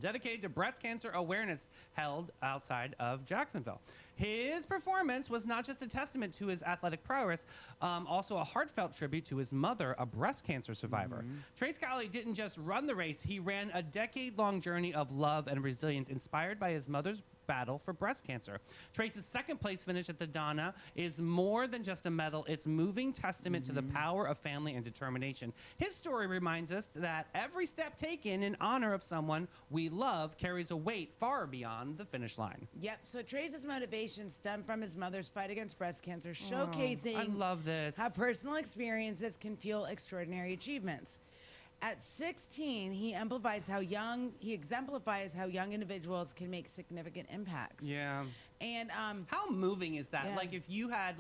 dedicated to breast cancer awareness, held outside of Jacksonville. His performance was not just a testament to his athletic prowess, also a heartfelt tribute to his mother, a breast cancer survivor. Trace Crowley didn't just run the race, he ran a decade-long journey of love and resilience inspired by his mother's battle for breast cancer. Trace's second place finish at the Donna is more than just a medal. It's moving testament to the power of family and determination. His story reminds us that every step taken in honor of someone we love carries a weight far beyond the finish line. Yep. So Trace's motivation stemmed from his mother's fight against breast cancer, showcasing I love this. how personal experiences can fuel extraordinary achievements. At 16, he exemplifies how young individuals can make significant impacts. Yeah. And How moving is that? Yeah. Like if you had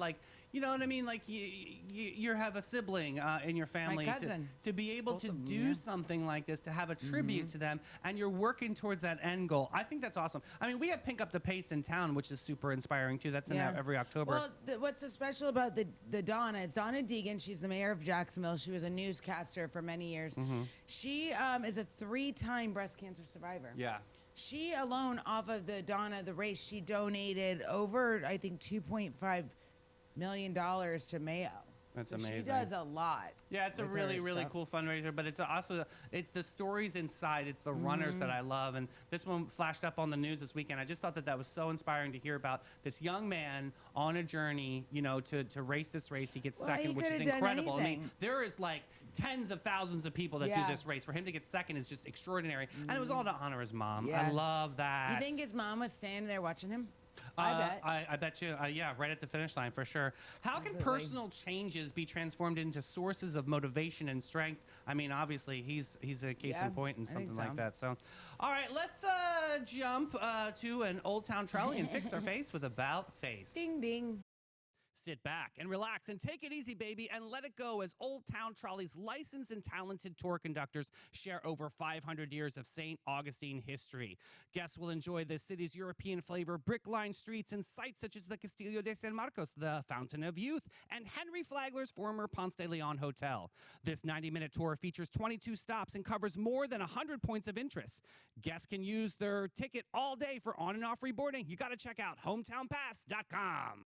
you know what I mean? Like you have a sibling in your family. cousin. To be able Both to of them, do yeah. something like this, to have a tribute to them, and you're working towards that end goal. I think that's awesome. I mean, we have Pink Up the Pace in town, which is super inspiring too. That's in every October. Well, what's so special about the Donna is Donna Deegan. She's the mayor of Jacksonville. She was a newscaster for many years. She is a 3-time breast cancer survivor. yeah. She alone, off of the Donna, the race, she donated over, I think, $2.5 million to Mayo. That's So amazing. She does a lot. Yeah, it's a with her really, really stuff. cool fundraiser, but it's also, it's the stories inside. It's the runners that I love. And this one flashed up on the news this weekend. I just thought that was so inspiring to hear about this young man on a journey, to race this race. He gets Well, second, he which is could've done incredible. I mean, anything. there is like tens of thousands of people that do Yeah. this race. For him to get second is just extraordinary. And it was all to honor his mom. Yeah. I love that. You think his mom was standing there watching him? I bet. I bet you. Yeah, right at the finish line for sure. How can Absolutely. personal changes be transformed into sources of motivation and strength? I mean, obviously, he's a case Yeah, in point and I think something like so. that. So, all right, let's jump to an Old Town trolley and fix our face with About Face. Ding, ding. Sit back and relax and take it easy, baby, and let it go as Old Town Trolley's licensed and talented tour conductors share over 500 years of St. Augustine history. Guests will enjoy the city's European flavor, brick-lined streets, and sites such as the Castillo de San Marcos, the Fountain of Youth, and Henry Flagler's former Ponce de Leon Hotel. This 90-minute tour features 22 stops and covers more than 100 points of interest. Guests can use their ticket all day for on and off reboarding. You got to check out hometownpass.com.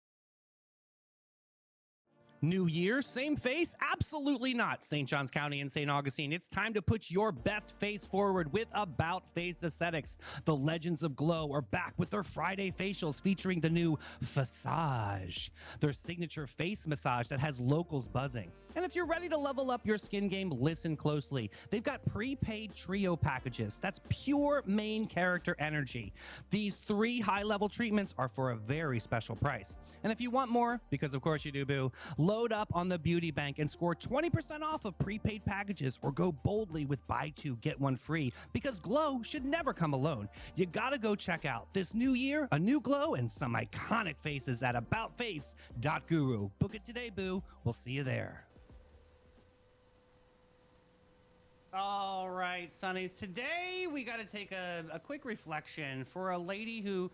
New year, same face? Absolutely not. St. Johns County and St. Augustine, it's time to put your best face forward with About Face Aesthetics. The Legends of Glow are back with their Friday facials featuring the new Fassage, their signature face massage that has locals buzzing. And if you're ready to level up your skin game, listen closely. They've got prepaid trio packages. That's pure main character energy. These 3 high-level treatments are for a very special price. And if you want more, because of course you do, boo, load up on the Beauty Bank and score 20% off of prepaid packages, or go boldly with buy 2, get 1 free, because glow should never come alone. You gotta go check out this new year, a new glow, and some iconic faces at aboutface.guru. Book it today, boo. We'll see you there. All right, Sonnies. Today we got to take a quick reflection for a lady who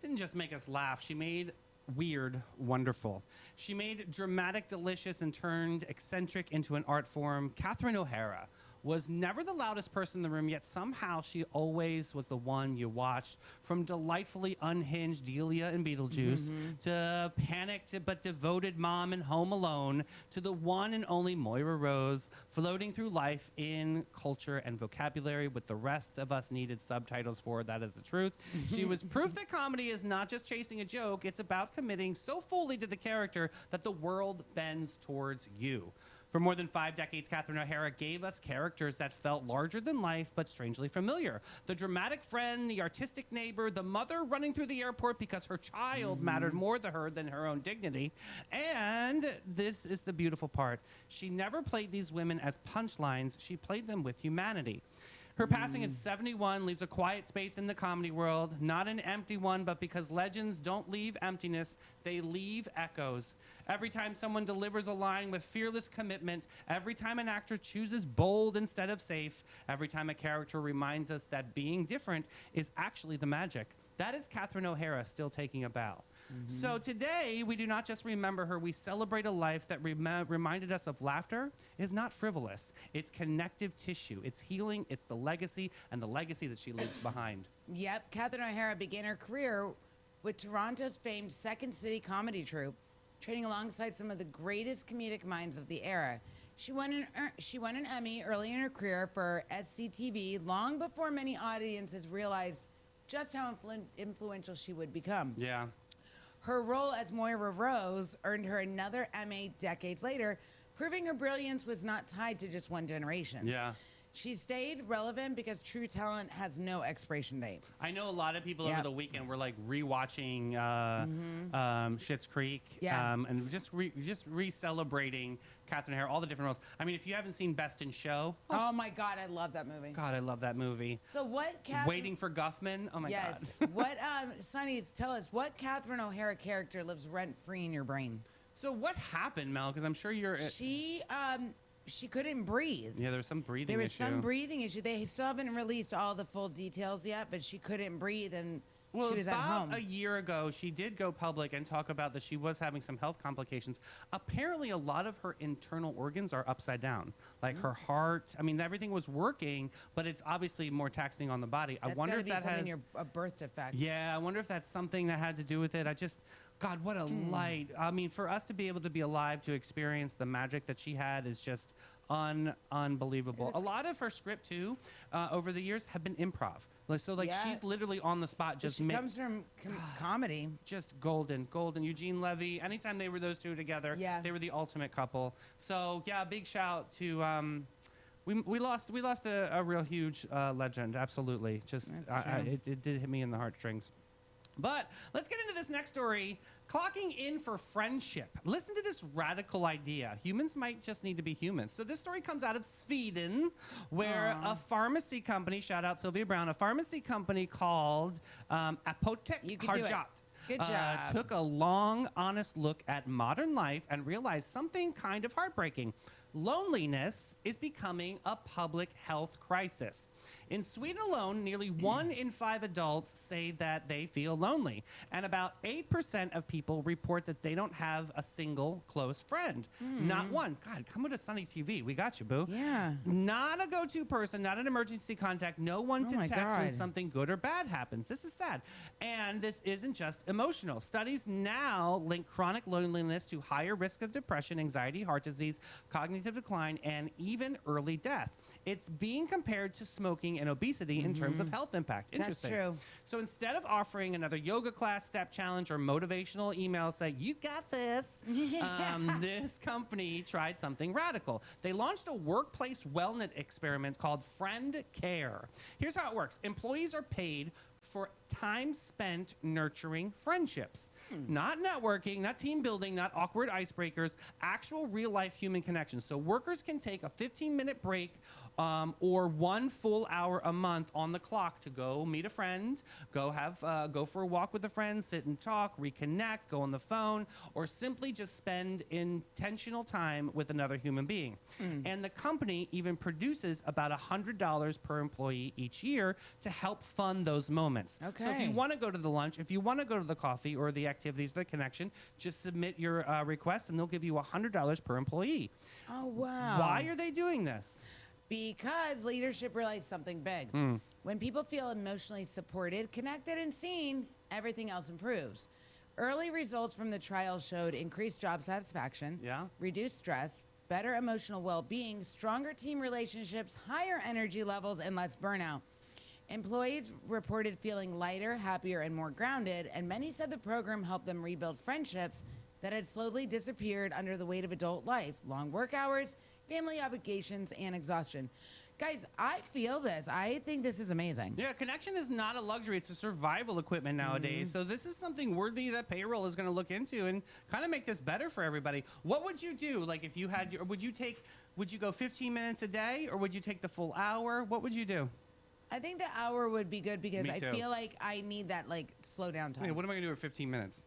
didn't just make us laugh. She made weird wonderful. She made dramatic delicious and turned eccentric into an art form. Catherine O'Hara, was never the loudest person in the room, yet somehow she always was the one you watched. From delightfully unhinged Delia in Beetlejuice to panicked but devoted mom in Home Alone to the one and only Moira Rose, floating through life in culture and vocabulary with the rest of us needed subtitles for. That is the truth. She was proof that comedy is not just chasing a joke, it's about committing so fully to the character that the world bends towards you. For more than 5 decades, Catherine O'Hara gave us characters that felt larger than life but strangely familiar. The dramatic friend, the artistic neighbor, the mother running through the airport because her child mattered more to her than her own dignity. And this is the beautiful part. She never played these women as punchlines. She played them with humanity. Her passing at 71 leaves a quiet space in the comedy world, not an empty one, but because legends don't leave emptiness, they leave echoes. Every time someone delivers a line with fearless commitment, every time an actor chooses bold instead of safe, every time a character reminds us that being different is actually the magic, that is Catherine O'Hara still taking a bow. So today, we do not just remember her, we celebrate a life that reminded us of laughter is not frivolous. It's connective tissue. It's healing. It's the legacy, and the legacy that she leaves behind. Yep, Catherine O'Hara began her career with Toronto's famed Second City comedy troupe, training alongside some of the greatest comedic minds of the era. She won an Emmy early in her career for SCTV, long before many audiences realized just how influential she would become. Yeah. Her role as Moira Rose earned her another Emmy decades later, proving her brilliance was not tied to just one generation. Yeah. She stayed relevant because true talent has no expiration date. I know a lot of people over the weekend were like rewatching Schitt's Creek, Yeah. and just re-celebrating Catherine O'Hara, all the different roles. I mean, if you haven't seen Best in Show, Oh my God, I love that movie. God, I love that movie. So what Catherine... Waiting for Guffman, oh my Yes. God. What, Sonny, tell us, what Catherine O'Hara character lives rent-free in your brain? So what happened, Mel? Because I'm sure you're... She couldn't breathe. Yeah, there was some breathing There was issue. some breathing issue. They still haven't released all the full details yet, but she couldn't breathe, and Well, she was at home. about a year ago, she did go public and talk about that she was having some health complications. Apparently, a lot of her internal organs are upside down. Like her heart, I mean, everything was working, but it's obviously more taxing on the body. That's I wonder gotta if be that something has... a birth defect. Yeah, I wonder if that's something that had to do with it. God, what a light. I mean, for us to be able to be alive to experience the magic that she had is just unbelievable. A lot of her script, too, over the years have been improv. So, Yeah. she's literally on the spot just She comes from comedy. just golden. Eugene Levy, anytime they were those two together, Yeah. they were the ultimate couple. So, yeah, big shout to... We lost a real huge legend, absolutely. Just That's true. it did hit me in the heartstrings. But let's get into this next story. Clocking in for friendship. Listen to this radical idea. Humans might just need to be humans. So this story comes out of Sweden, where a pharmacy company, shout out Sylvia Brown, a pharmacy company called Apotek You can do it. Harjat. Good job. Took a long, honest look at modern life and realized something kind of heartbreaking. Loneliness is becoming a public health crisis. In Sweden alone, nearly 1 in 5 adults say that they feel lonely. And about 8% of people report that they don't have a single close friend. Not one. God, come to Sunny TV. We got you, boo. Yeah. Not a go-to person, not an emergency contact, no one Oh to my text when God. something good or bad happens. This is sad. And this isn't just emotional. Studies now link chronic loneliness to higher risk of depression, anxiety, heart disease, cognitive decline, and even early death. It's being compared to smoking and obesity in terms of health impact. That's Interesting. true. So instead of offering another yoga class, step challenge, or motivational email saying, you got this, this company tried something radical. They launched a workplace wellness experiment called Friend Care. Here's how it works. Employees are paid for time spent nurturing friendships. Not networking, not team building, not awkward icebreakers, actual real-life human connections. So workers can take a 15-minute break or 1 full hour a month on the clock to go meet a friend, go for a walk with a friend, sit and talk, reconnect, go on the phone, or simply just spend intentional time with another human being. And the company even produces about $100 per employee each year to help fund those moments. So if Okay. you want to go to the lunch, if you want to go to the coffee or the activities, the connection, just submit your request and they'll give you $100 per employee. Oh, wow. Why are they doing this? because leadership realized something big. When people feel emotionally supported, connected, and seen, everything else improves. Early results from the trial showed increased job satisfaction, reduced stress, better emotional well-being, stronger team relationships, higher energy levels, and less burnout. Employees reported feeling lighter, happier, and more grounded, and many said the program helped them rebuild friendships that had slowly disappeared under the weight of adult life, long work hours, family obligations, and exhaustion. Guys, I feel this. I think this is amazing. Yeah, connection is not a luxury. It's a survival equipment nowadays. So this is something worthy that payroll is going to look into and kind of make this better for everybody. What would you do? Like if you had, would you go 15 minutes a day or would you take the full hour? What would you do? I think the hour would be good because Me I too. feel like I need that like slow down time. Yeah, what am I going to do in 15 minutes?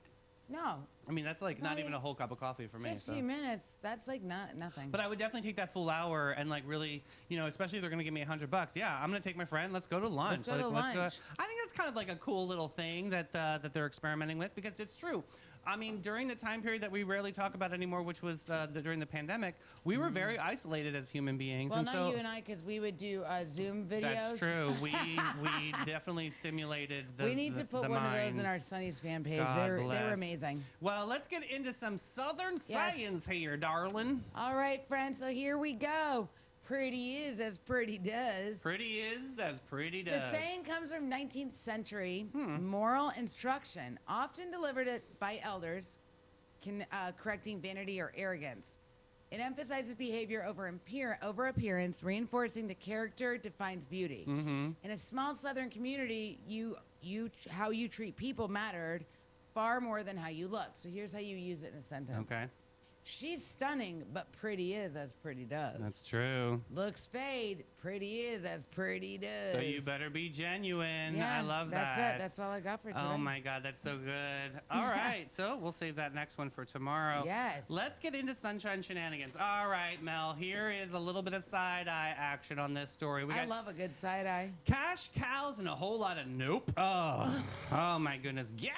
No. I mean, that's like not even a whole cup of coffee for me. 15 minutes, that's like nothing. But I would definitely take that full hour and like really, especially if they're going to give me $100. Yeah, I'm going to take my friend. Let's go to lunch. Let's go to lunch. I think that's kind of like a cool little thing that they're experimenting with because it's true. I mean, during the time period that we rarely talk about anymore, which was during the pandemic, we were very isolated as human beings. Well, and not so, you and I, because we would do Zoom videos. That's true. We definitely stimulated the We need to put the one of those in our minds. Sunny's fan page. God They were bless. amazing. Well, let's get into some Southern Yes. science here, darling. All right, friends, so here we go. Pretty is as pretty does. Pretty is as pretty does. The saying comes from 19th century moral instruction, often delivered by elders, correcting vanity or arrogance. It emphasizes behavior over appearance, reinforcing the character defines beauty. In a small Southern community, how you treat people mattered far more than how you look. So here's how you use it in a sentence. Okay. She's stunning, but pretty is as pretty does. That's true. Looks fade, pretty is as pretty does. So you better be genuine. Yeah, I love that's that. it. That's all I got for today. Oh my God, that's so good. All right, so we'll save that next one for tomorrow. Yes. Let's get into sunshine shenanigans. All right, Mel, here is a little bit of side-eye action on this story. We I got love a good side eye. cash cows and a whole lot of nope. Oh my goodness. Gather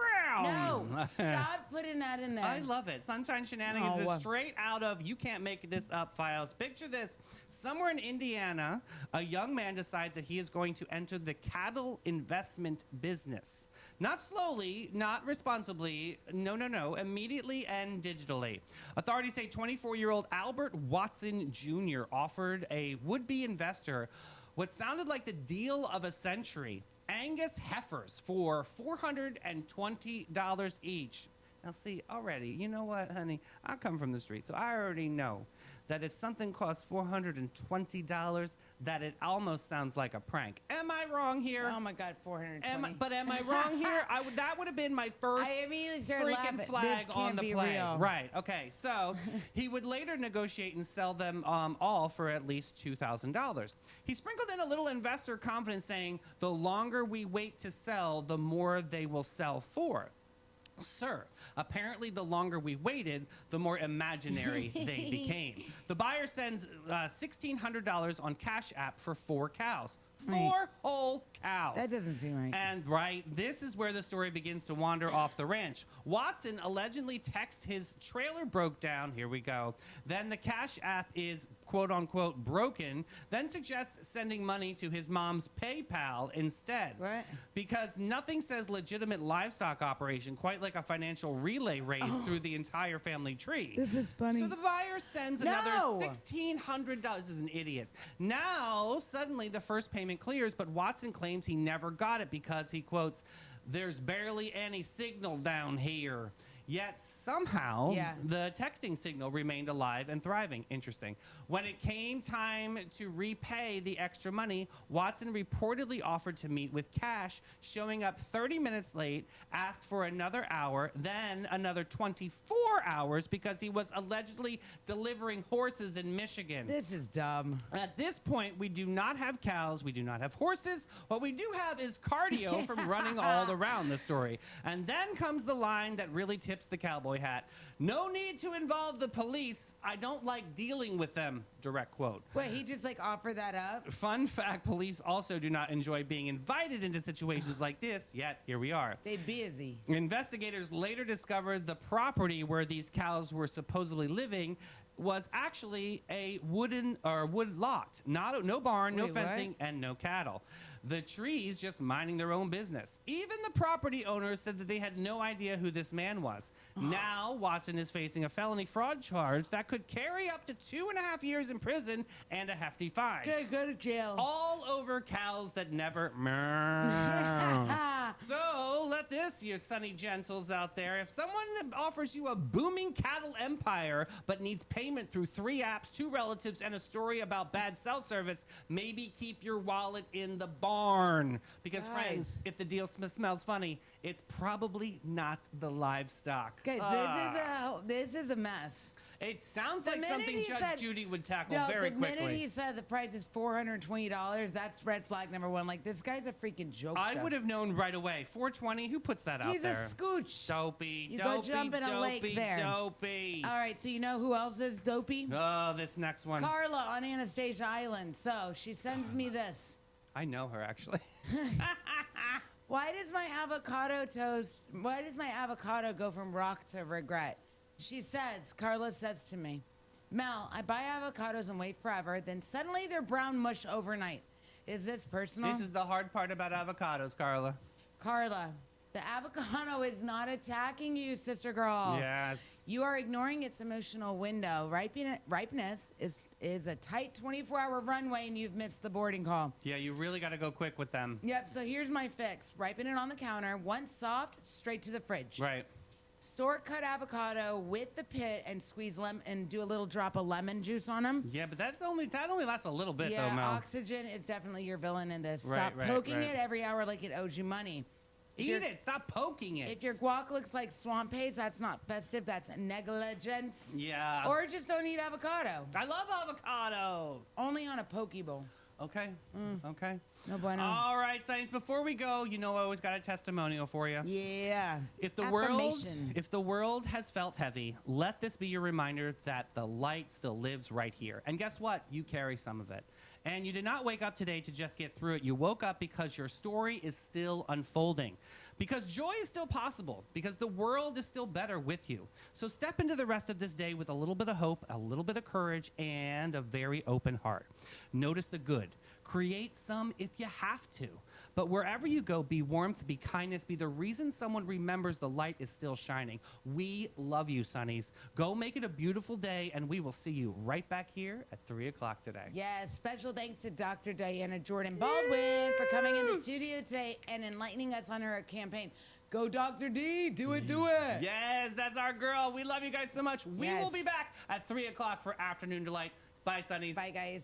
around. No, stop putting that in there. I love it. Sunshine Shenanigans Oh. is straight out of You Can't Make This Up files. Picture this. Somewhere in Indiana, a young man decides that he is going to enter the cattle investment business. Not slowly, not responsibly, no, immediately and digitally. Authorities say 24-year-old Albert Watson Jr. offered a would-be investor what sounded like the deal of a century. Angus heifers for $420 each. Now, see, already, you know what, honey? I come from the street, so I already know that if something costs $420, that it almost sounds like a prank. Am I wrong here? Oh my God, 420. Am I wrong here? That would have been my first I immediately started laughing. freaking flag This on can't the be play. real. Right. Okay. So he would later negotiate and sell them all for at least $2,000. He sprinkled in a little investor confidence, saying, "The longer we wait to sell, the more they will sell for." Sir, apparently the longer we waited, the more imaginary they became. The buyer sends $1,600 on Cash App for 4 cows. 4 whole cows. That doesn't seem right. And this is where the story begins to wander off the ranch. Watson allegedly texts his trailer broke down. Here we go. Then the Cash App is quote unquote broken. Then suggests sending money to his mom's PayPal instead. What? Because nothing says legitimate livestock operation quite like a financial relay race through the entire family tree. This is funny. So the buyer sends another No! $1,600. This is an idiot. Now, suddenly the first payment clears, but Watson claims he never got it because he quotes, "There's barely any signal down here." Yet somehow the texting signal remained alive and thriving. Interesting. When it came time to repay the extra money, Watson reportedly offered to meet with Cash, showing up 30 minutes late, asked for another hour, then another 24 hours because he was allegedly delivering horses in Michigan. This is dumb. At this point, we do not have cows. We do not have horses. What we do have is cardio from running all around the story. And then comes the line that really tips tips the cowboy hat. No need to involve the police. I don't like dealing with them. Direct quote. Wait, he just like offered that up? Fun fact, police also do not enjoy being invited into situations like this, yet here we are. They busy. Investigators later discovered the property where these cows were supposedly living was actually a wood lot. No barn, no Wait, what? fencing, and no cattle. The trees just minding their own business. Even the property owners said that they had no idea who this man was. Now, Watson is facing a felony fraud charge that could carry up to 2.5 years in prison and a hefty fine. Okay, go to jail. All over cows that never meow. So let this, you sunny gentles out there, if someone offers you a booming cattle empire but needs payment through 3 apps, 2 relatives, and a story about bad cell service, maybe keep your wallet in the barn. Because Guys. friends, if the deal smells funny, it's probably not the livestock. Guys, this is a mess. It sounds The like minute something he Judge said- Judy would tackle No, very the quickly. minute he said the price is $420, that's red flag number 1. Like, this guy's a freaking joke. I would have known right away. $420, who puts that out He's there? a scooch. Dopey, You go dopey, jump in a lake dopey, there. dopey. All right, so you know who else is dopey? Oh, this next one. Carla on Anastasia Island. So she sends me this. I know her, actually. Why does my avocado go from rock to regret? She says, Carla says to me, Mel, I buy avocados and wait forever, then suddenly they're brown mush overnight. Is this personal? This is the hard part about avocados, Carla. Carla, the avocado is not attacking you, sister girl. Yes. You are ignoring its emotional window. Ripeness is a tight 24-hour runway, and you've missed the boarding call. Yeah, you really got to go quick with them. Yep, so here's my fix. Ripen it on the counter. Once soft, straight to the fridge. Right. Store cut avocado with the pit and squeeze lemon and do a little drop of lemon juice on them. Yeah, but that only lasts a little bit, Yeah, though, Mel. oxygen is definitely your villain in this. Right, Stop right, poking right. it every hour like it owes you money. If Eat your- it. Stop poking it. If your guac looks like swamp paste, that's not festive. That's negligence. Yeah. Or just don't eat avocado. I love avocado. Only on a poke bowl. Okay. Okay. No bueno. All right, Saints. Before we go, you know I always got a testimonial for you. Yeah. If the Affirmation. world has felt heavy, let this be your reminder that the light still lives right here. And guess what? You carry some of it. And you did not wake up today to just get through it. You woke up because your story is still unfolding. Because joy is still possible. Because the world is still better with you. So step into the rest of this day with a little bit of hope, a little bit of courage, and a very open heart. Notice the good. Create some if you have to. But wherever you go, be warmth, be kindness, be the reason someone remembers the light is still shining. We love you, Sonnies. Go make it a beautiful day, and we will see you right back here at 3 o'clock today. Yes, special thanks to Dr. Diana Jordan Baldwin for coming in the studio today and enlightening us on her campaign. Go Dr. D, do it, do it. Yes, that's our girl. We love you guys so much. We Yes. will be back at 3 o'clock for Afternoon Delight. Bye, Sonnies. Bye, guys.